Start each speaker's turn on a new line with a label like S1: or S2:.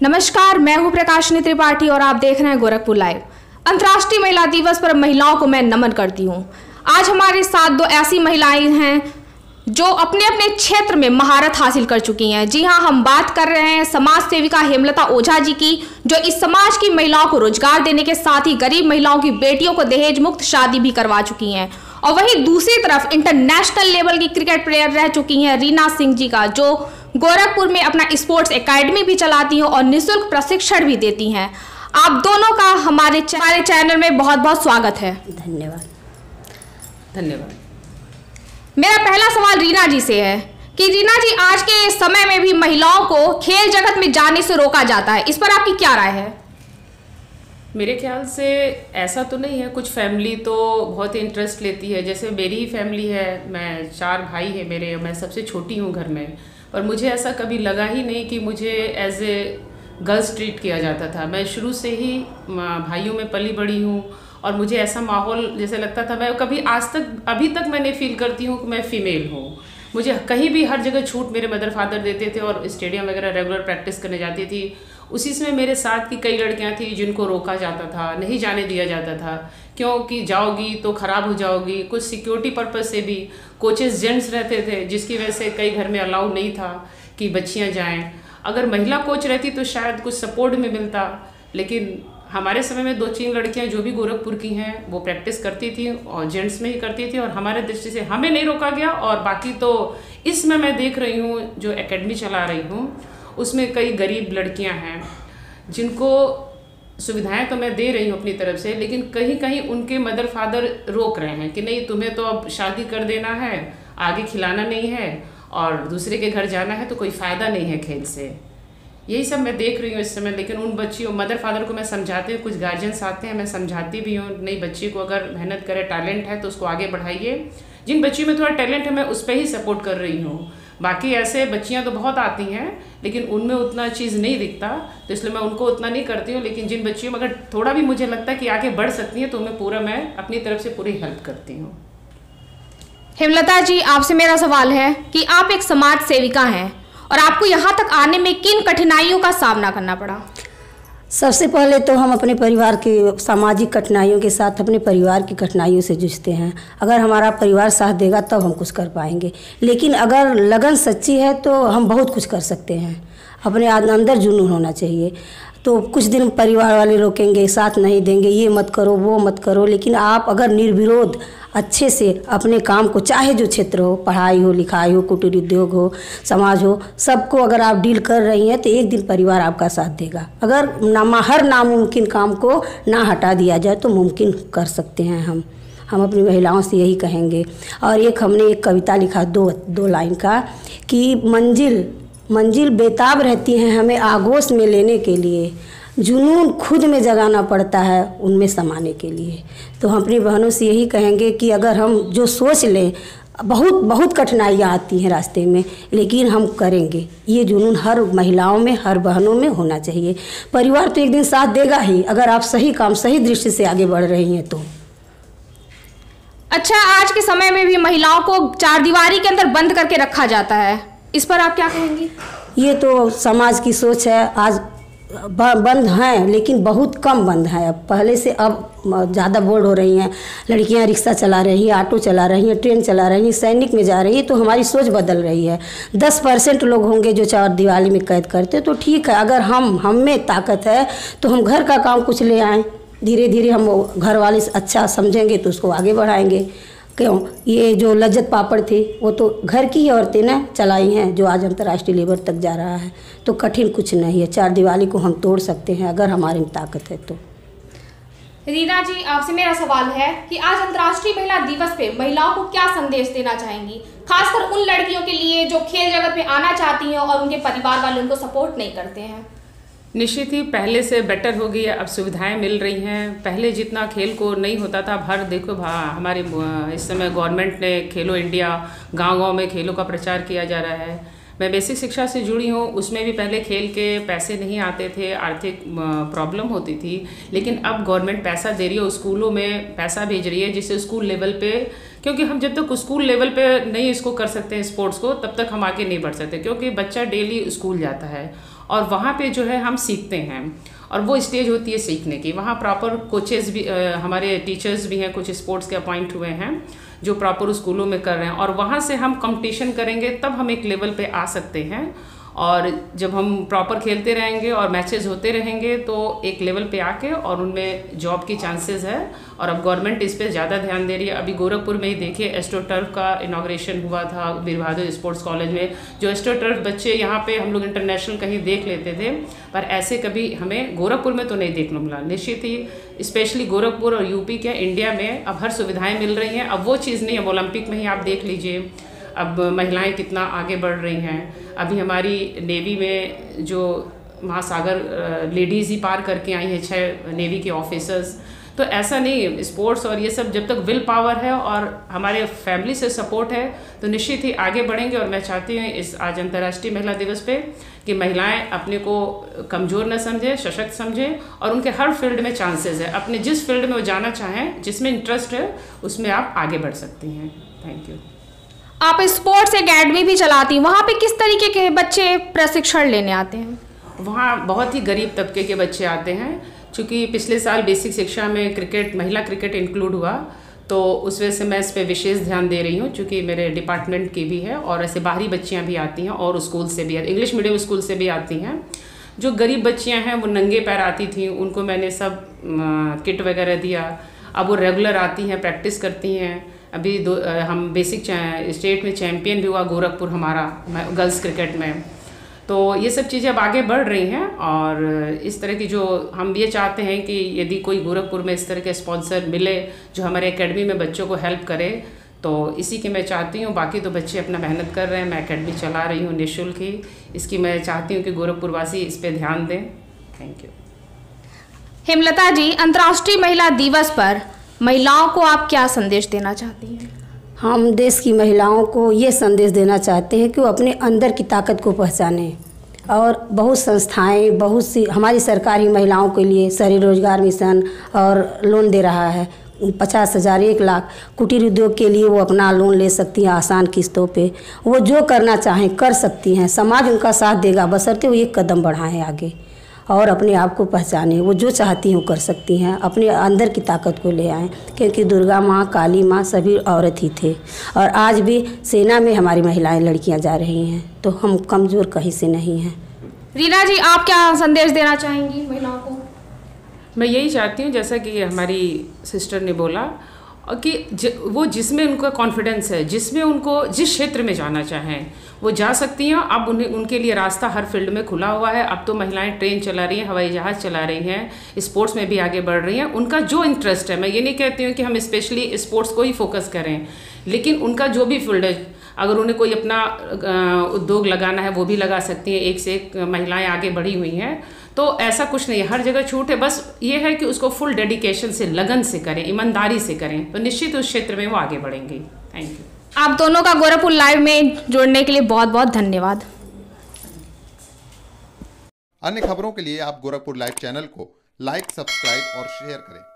S1: नमस्कार, मैं हूं प्रकाशिनी त्रिपाठी और आप देख रहे हैं गोरखपुर लाइव। अंतर्राष्ट्रीय महिला दिवस पर महिलाओं को मैं नमन करती हूं। आज हमारे साथ दो ऐसी महिलाएं हैं जो अपने अपने क्षेत्र में महारत हासिल कर चुकी हैं। जी हां, हम बात कर रहे हैं समाज सेविका हेमलता ओझा जी की, जो इस समाज की महिलाओं को रोजगार देने के साथ ही गरीब महिलाओं की बेटियों को दहेज मुक्त शादी भी करवा चुकी हैं। और वहीं दूसरी तरफ इंटरनेशनल लेवल की क्रिकेट प्लेयर रह चुकी हैं रीना सिंह जी का, जो गोरखपुर में अपना स्पोर्ट्स एकेडमी भी चलाती हैं और निःशुल्क प्रशिक्षण भी देती हैं। आप दोनों का हमारे चैनल में बहुत बहुत स्वागत है।
S2: धन्यवाद।
S3: धन्यवाद।
S1: मेरा पहला सवाल रीना जी से है कि रीना जी, आज के समय में भी महिलाओं को खेल जगत में जाने से रोका जाता है, इस पर आपकी क्या राय है?
S3: मेरे ख्याल से ऐसा तो नहीं है। कुछ फैमिली तो बहुत इंटरेस्ट लेती है, जैसे मेरी ही फैमिली है, मैं 4 भाई है मेरे, मैं सबसे छोटी हूँ घर में। और मुझे ऐसा कभी लगा ही नहीं कि मुझे एज ए गर्ल्स ट्रीट किया जाता था। मैं शुरू से ही भाइयों में पली बड़ी हूँ और मुझे ऐसा माहौल जैसे लगता था, मैं कभी आज तक अभी तक मैंने फील करती हूँ कि मैं फ़ीमेल हूँ। मुझे कहीं भी हर जगह छूट मेरे मदर फादर देते थे और स्टेडियम वगैरह रेगुलर प्रैक्टिस करने जाती थी। उसी समय मेरे साथ की कई लड़कियां थी जिनको रोका जाता था, नहीं जाने दिया जाता था, क्योंकि जाओगी तो ख़राब हो जाओगी। कुछ सिक्योरिटी पर्पज़ से भी कोचेस जेंट्स रहते थे, जिसकी वजह से कई घर में अलाउ नहीं था कि बच्चियां जाएं। अगर महिला कोच रहती तो शायद कुछ सपोर्ट में मिलता, लेकिन हमारे समय में 2-3 लड़कियां जो भी गोरखपुर की हैं वो प्रैक्टिस करती थी और जेंट्स में ही करती थी, और हमारे दृष्टि से हमें नहीं रोका गया। और बाकी तो इसमें मैं देख रही हूँ जो एकेडमी चला रही हूँ उसमें कई गरीब लड़कियां हैं जिनको सुविधाएं तो मैं दे रही हूँ अपनी तरफ से, लेकिन कहीं कहीं उनके मदर फादर रोक रहे हैं कि नहीं, तुम्हें तो अब शादी कर देना है, आगे खिलाना नहीं है और दूसरे के घर जाना है, तो कोई फ़ायदा नहीं है खेल से। यही सब मैं देख रही हूँ इस समय। लेकिन उन बच्चियों मदर फादर को मैं समझाती हूँ, कुछ गार्जियंस आते हैं, मैं समझाती भी हूँ, नई बच्ची को अगर मेहनत करे, टैलेंट है तो उसको आगे बढ़ाइए। जिन बच्चियों में थोड़ा टैलेंट है मैं उस पर ही सपोर्ट कर रही हूँ। बाकी ऐसे बच्चियां तो बहुत आती हैं लेकिन उनमें उतना चीज़ नहीं दिखता, तो इसलिए मैं उनको उतना नहीं करती हूँ। लेकिन जिन बच्चियों में अगर थोड़ा भी मुझे लगता है कि आगे बढ़ सकती हैं तो मैं अपनी तरफ से पूरी हेल्प करती हूँ।
S1: हेमलता जी, आपसे मेरा सवाल है कि आप एक समाज सेविका हैं और आपको यहाँ तक आने में किन कठिनाइयों का सामना करना पड़ा?
S2: सबसे पहले तो हम अपने परिवार की सामाजिक कठिनाइयों के साथ अपने परिवार की कठिनाइयों से जूझते हैं। अगर हमारा परिवार साथ देगा तब हम कुछ कर पाएंगे, लेकिन अगर लगन सच्ची है तो हम बहुत कुछ कर सकते हैं। अपने अंदर जुनून होना चाहिए। तो कुछ दिन परिवार वाले रोकेंगे, साथ नहीं देंगे, ये मत करो वो मत करो, लेकिन आप अगर निर्विरोध अच्छे से अपने काम को, चाहे जो क्षेत्र हो, पढ़ाई हो, लिखाई हो, कुटीर उद्योग हो, समाज हो, सबको अगर आप डील कर रही हैं तो एक दिन परिवार आपका साथ देगा। अगर हर नामुमकिन काम को ना हटा दिया जाए तो मुमकिन कर सकते हैं हम अपनी महिलाओं से यही कहेंगे। और हमने एक कविता लिखा दो लाइन का कि मंजिल बेताब रहती हैं हमें आगोश में लेने के लिए, जुनून खुद में जगाना पड़ता है उनमें समाने के लिए। तो हम अपनी बहनों से यही कहेंगे कि अगर हम जो सोच लें, बहुत कठिनाइयाँ आती हैं रास्ते में, लेकिन हम करेंगे। ये जुनून हर महिलाओं में, हर बहनों में होना चाहिए। परिवार तो एक दिन साथ देगा ही, अगर आप सही काम सही दृष्टि से आगे बढ़ रही हैं तो।
S1: अच्छा, आज के समय में भी महिलाओं को 4 दीवारी के अंदर बंद करके रखा जाता है, इस पर आप क्या कहेंगी?
S2: ये तो समाज की सोच है। आज बंद हैं लेकिन बहुत कम बंद हैं। अब पहले से अब ज़्यादा बोल्ड हो रही हैं। लड़कियां रिक्शा चला रही हैं, ऑटो चला रही हैं, ट्रेन चला रही हैं, सैनिक में जा रही है। तो हमारी सोच बदल रही है। 10% लोग होंगे जो 4 दीवारी में कैद करते, तो ठीक है। अगर हम में ताकत है तो हम घर का काम कुछ ले आएँ। धीरे धीरे हम घर वाले अच्छा समझेंगे तो उसको आगे बढ़ाएंगे। क्यों, ये जो लज्जत पापड़ थी वो तो घर की ही औरतें ने चलाई हैं, जो आज अंतर्राष्ट्रीय लेवल तक जा रहा है। तो कठिन कुछ नहीं है, 4 दीवारी को हम तोड़ सकते हैं अगर हमारे में ताकत है तो।
S1: रीना जी, आपसे मेरा सवाल है कि आज अंतर्राष्ट्रीय महिला दिवस पे महिलाओं को क्या संदेश देना चाहेंगी, खासकर उन लड़कियों के लिए जो खेल जगत में आना चाहती हैं और उनके परिवार वाले उनको सपोर्ट नहीं करते हैं?
S3: निश्चित ही पहले से बेटर हो गई है, अब सुविधाएं मिल रही हैं। पहले जितना खेल को नहीं होता था, अब हर देखो हमारे इस समय गवर्नमेंट ने खेलो इंडिया, गांव-गांव में खेलों का प्रचार किया जा रहा है। मैं बेसिक शिक्षा से जुड़ी हूँ, उसमें भी पहले खेल के पैसे नहीं आते थे, आर्थिक प्रॉब्लम होती थी, लेकिन अब गवर्नमेंट पैसा दे रही है, स्कूलों में पैसा भेज रही है, जिससे स्कूल लेवल पे, क्योंकि हम जब तक स्कूल लेवल पे नहीं इसको कर सकते हैं स्पोर्ट्स को, तब तक हम आगे नहीं बढ़ सकते, क्योंकि बच्चा डेली स्कूल जाता है और वहाँ पे जो है हम सीखते हैं और वो स्टेज होती है सीखने की। वहाँ प्रॉपर कोचेस भी, हमारे टीचर्स भी हैं, कुछ स्पोर्ट्स के अपॉइंट हुए हैं जो प्रॉपर स्कूलों में कर रहे हैं, और वहाँ से हम कंपटीशन करेंगे तब हम एक लेवल पे आ सकते हैं। और जब हम प्रॉपर खेलते रहेंगे और मैचेस होते रहेंगे तो एक लेवल पे आके और उनमें जॉब की चांसेस है। और अब गवर्नमेंट इस पे ज़्यादा ध्यान दे रही है। अभी गोरखपुर में ही देखिए एस्ट्रोटर्फ का इनॉग्रेशन हुआ था वीर बहादुर स्पोर्ट्स कॉलेज में, जो एस्ट्रोटर्फ बच्चे यहाँ पे हम लोग इंटरनेशनल कहीं देख लेते थे, पर ऐसे कभी हमें गोरखपुर में तो नहीं देखने मिला। निश्चित ही स्पेशली गोरखपुर और यूपी के इंडिया में अब हर सुविधाएँ मिल रही हैं। अब वो चीज़ नहीं है, ओलंपिक में ही आप देख लीजिए अब महिलाएं कितना आगे बढ़ रही हैं। अभी हमारी नेवी में जो महासागर लेडीज़ ही पार करके आई हैं 6 नेवी के ऑफिसर्स। तो ऐसा नहीं, स्पोर्ट्स और ये सब जब तक विल पावर है और हमारे फैमिली से सपोर्ट है तो निश्चित ही आगे बढ़ेंगे। और मैं चाहती हूँ इस आज अंतर्राष्ट्रीय महिला दिवस पे कि महिलाएं अपने को कमज़ोर न समझें, सशक्त समझें और उनके हर फील्ड में चांसेस है। अपने जिस फील्ड में वो जाना चाहें, जिसमें इंटरेस्ट है, उसमें आप आगे बढ़ सकती हैं। Thank you.
S1: आप स्पोर्ट्स एकेडमी भी चलाती हैं, वहाँ पे किस तरीके के बच्चे प्रशिक्षण लेने आते हैं?
S3: वहाँ बहुत ही गरीब तबके के बच्चे आते हैं। चूँकि पिछले साल बेसिक शिक्षा में क्रिकेट, महिला क्रिकेट इंक्लूड हुआ, तो उस वजह से मैं इस पर विशेष ध्यान दे रही हूँ, चूँकि मेरे डिपार्टमेंट की भी है और ऐसे बाहरी बच्चियाँ भी आती हैं और स्कूल से भी, इंग्लिश मीडियम स्कूल से भी आती हैं। जो गरीब बच्चियाँ हैं वो नंगे पैर आती थी, उनको मैंने सब किट वगैरह दिया। अब वो रेगुलर आती हैं, प्रैक्टिस करती हैं। अभी हम बेसिक स्टेट में चैम्पियन भी हुआ गोरखपुर हमारा गर्ल्स क्रिकेट में। तो ये सब चीज़ें अब आगे बढ़ रही हैं और इस तरह की जो हम ये चाहते हैं कि यदि कोई गोरखपुर में इस तरह के स्पॉन्सर मिले जो हमारे एकेडमी में बच्चों को हेल्प करे, तो इसी की मैं चाहती हूँ। बाकी तो बच्चे अपना मेहनत कर रहे हैं, मैं एकेडमी चला रही हूँ निःशुल्क ही। इसकी मैं चाहती हूँ कि गोरखपुर वासी इस पर ध्यान दें। Thank you.
S1: हेमलता जी, अंतर्राष्ट्रीय महिला दिवस पर महिलाओं को आप क्या संदेश देना चाहती हैं?
S2: हम देश की महिलाओं को ये संदेश देना चाहते हैं कि वो अपने अंदर की ताकत को पहचानें। और बहुत संस्थाएं, बहुत सी हमारी सरकार ही महिलाओं के लिए शहरी रोजगार मिशन और लोन दे रहा है 50,000, 1 लाख। कुटीर उद्योग के लिए वो अपना लोन ले सकती हैं आसान किस्तों पे। वो जो करना चाहें कर सकती हैं, समाज उनका साथ देगा, बशर्ते वो एक कदम बढ़ाएं आगे और अपने आप को पहचाने। वो जो चाहती हैं कर सकती हैं, अपने अंदर की ताकत को ले आएँ, क्योंकि दुर्गा माँ, काली माँ सभी औरत ही थे और आज भी सेना में हमारी महिलाएं, लड़कियां जा रही हैं, तो हम कमज़ोर कहीं से नहीं हैं।
S1: रीना जी, आप क्या संदेश देना चाहेंगी महिलाओं को?
S3: मैं यही चाहती हूँ, जैसा कि हमारी सिस्टर ने बोला, कि वो जिसमें उनका कॉन्फिडेंस है, जिसमें उनको जिस क्षेत्र में जाना चाहें वो जा सकती हैं। अब उनके लिए रास्ता हर फील्ड में खुला हुआ है। अब तो महिलाएं ट्रेन चला रही हैं, हवाई जहाज़ चला रही हैं, स्पोर्ट्स में भी आगे बढ़ रही हैं। उनका जो इंटरेस्ट है, मैं ये नहीं कहती हूँ कि हम स्पेशली स्पोर्ट्स को ही फोकस करें, लेकिन उनका जो भी फील्ड है, अगर उन्हें कोई अपना उद्योग लगाना है वो भी लगा सकती हैं। एक से एक महिलाएं आगे बढ़ी हुई हैं, तो ऐसा कुछ नहीं है, हर जगह छूट है। बस ये है कि उसको फुल डेडिकेशन से, लगन से करें, ईमानदारी से करें, तो निश्चित उस क्षेत्र में वो आगे बढ़ेंगी। Thank you.
S1: आप दोनों का गोरखपुर लाइव में जुड़ने के लिए बहुत बहुत धन्यवाद।
S4: अन्य खबरों के लिए आप गोरखपुर लाइव चैनल को लाइक, सब्सक्राइब और शेयर करें।